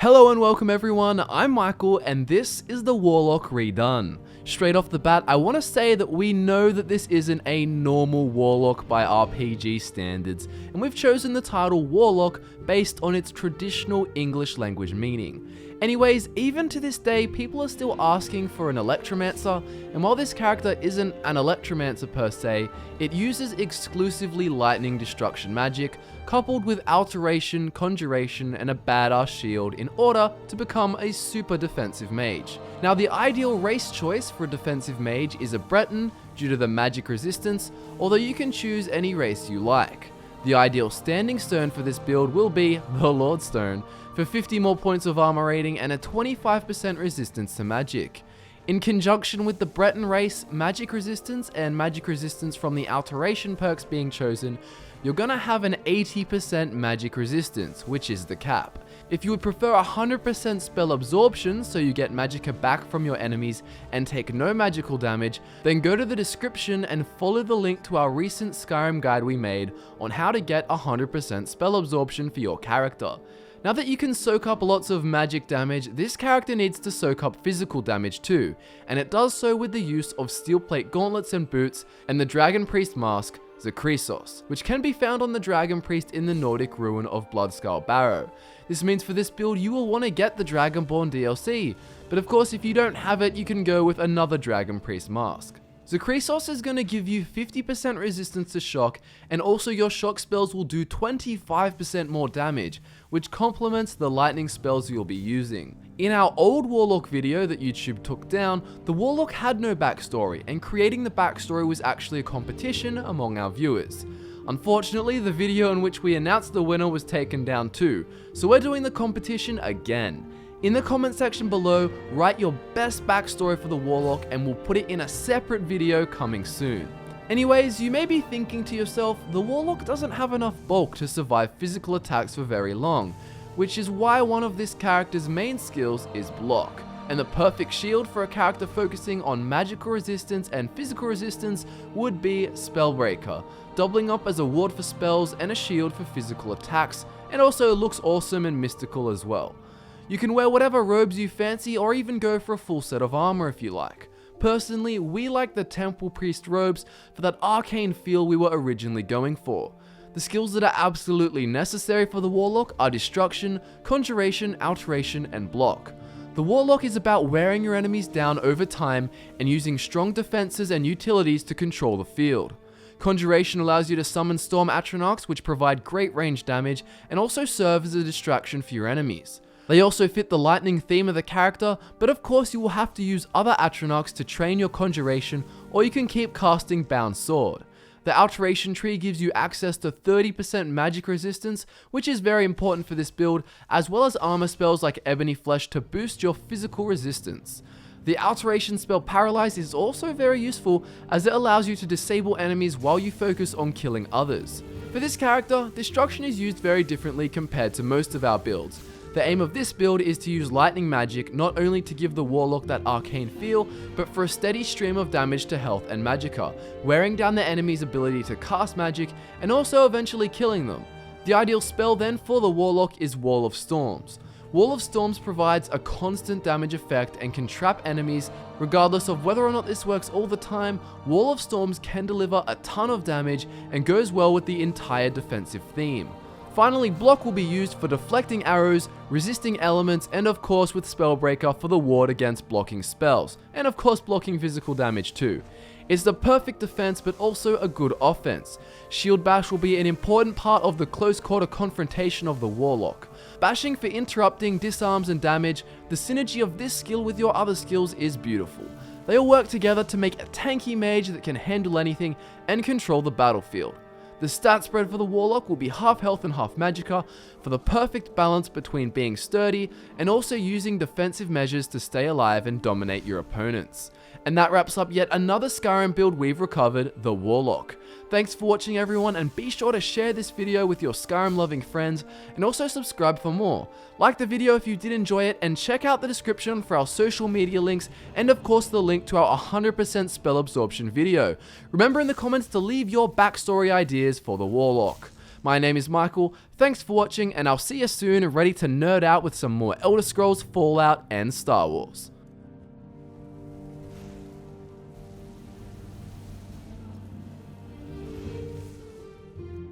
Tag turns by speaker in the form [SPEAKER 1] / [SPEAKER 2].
[SPEAKER 1] Hello and welcome everyone, I'm Michael and this is the Warlock Redone. Straight off the bat, I want to say that we know that this isn't a normal Warlock by RPG standards, and we've chosen the title Warlock based on its traditional English language meaning. Anyways, even to this day, people are still asking for an Electromancer, and while this character isn't an Electromancer per se, it uses exclusively lightning destruction magic, coupled with alteration, conjuration, and a badass shield in order to become a super defensive mage. Now, the ideal race choice for a defensive mage is a Breton due to the magic resistance, although you can choose any race you like. The ideal standing stone for this build will be the Lord Stone, for 50 more points of armor rating and a 25% resistance to magic. In conjunction with the Breton race, magic resistance, and magic resistance from the alteration perks being chosen, you're gonna have an 80% magic resistance, which is the cap. If you would prefer 100% spell absorption, so you get magicka back from your enemies and take no magical damage, then go to the description and follow the link to our recent Skyrim guide we made on how to get 100% spell absorption for your character. Now that you can soak up lots of magic damage, this character needs to soak up physical damage too, and it does so with the use of steel plate gauntlets and boots and the Dragon Priest mask, Zakrisos, which can be found on the Dragon Priest in the Nordic ruin of Bloodskull Barrow. This means for this build you will want to get the Dragonborn DLC, but of course if you don't have it you can go with another Dragon Priest mask. Zakrisos is going to give you 50% resistance to shock, and also your shock spells will do 25% more damage, which complements the lightning spells you'll be using. In our old Warlock video that YouTube took down, the Warlock had no backstory, and creating the backstory was actually a competition among our viewers. Unfortunately, the video in which we announced the winner was taken down too, so we're doing the competition again. In the comment section below, write your best backstory for the Warlock and we'll put it in a separate video coming soon. Anyways, you may be thinking to yourself, the Warlock doesn't have enough bulk to survive physical attacks for very long, which is why one of this character's main skills is block. And the perfect shield for a character focusing on magical resistance and physical resistance would be Spellbreaker, doubling up as a ward for spells and a shield for physical attacks, and also looks awesome and mystical as well. You can wear whatever robes you fancy or even go for a full set of armor if you like. Personally, we like the Temple Priest robes for that arcane feel we were originally going for. The skills that are absolutely necessary for the Warlock are Destruction, Conjuration, Alteration, and Block. The Warlock is about wearing your enemies down over time and using strong defenses and utilities to control the field. Conjuration allows you to summon Storm Atronachs, which provide great range damage and also serve as a distraction for your enemies. They also fit the lightning theme of the character, but of course you will have to use other Atronachs to train your conjuration, or you can keep casting Bound Sword. The Alteration tree gives you access to 30% magic resistance, which is very important for this build, as well as armor spells like Ebony Flesh to boost your physical resistance. The Alteration spell Paralyze is also very useful as it allows you to disable enemies while you focus on killing others. For this character, Destruction is used very differently compared to most of our builds. The aim of this build is to use lightning magic not only to give the Warlock that arcane feel, but for a steady stream of damage to health and magicka, wearing down the enemy's ability to cast magic and also eventually killing them. The ideal spell then for the Warlock is Wall of Storms. Wall of Storms provides a constant damage effect and can trap enemies. Regardless of whether or not this works all the time, Wall of Storms can deliver a ton of damage and goes well with the entire defensive theme. Finally, Block will be used for deflecting arrows, resisting elements, and of course with Spellbreaker for the ward against blocking spells, and of course blocking physical damage too. It's the perfect defense but also a good offense. Shield Bash will be an important part of the close quarter confrontation of the Warlock. Bashing for interrupting, disarms, and damage, the synergy of this skill with your other skills is beautiful. They all work together to make a tanky mage that can handle anything and control the battlefield. The stat spread for the Warlock will be half health and half magicka for the perfect balance between being sturdy and also using defensive measures to stay alive and dominate your opponents. And that wraps up yet another Skyrim build we've recovered, the Warlock. Thanks for watching everyone, and be sure to share this video with your Skyrim loving friends and also subscribe for more. Like the video if you did enjoy it, and check out the description for our social media links and of course the link to our 100% spell absorption video. Remember in the comments to leave your backstory ideas for the Warlock. My name is Michael, thanks for watching, and I'll see you soon ready to nerd out with some more Elder Scrolls, Fallout, and Star Wars.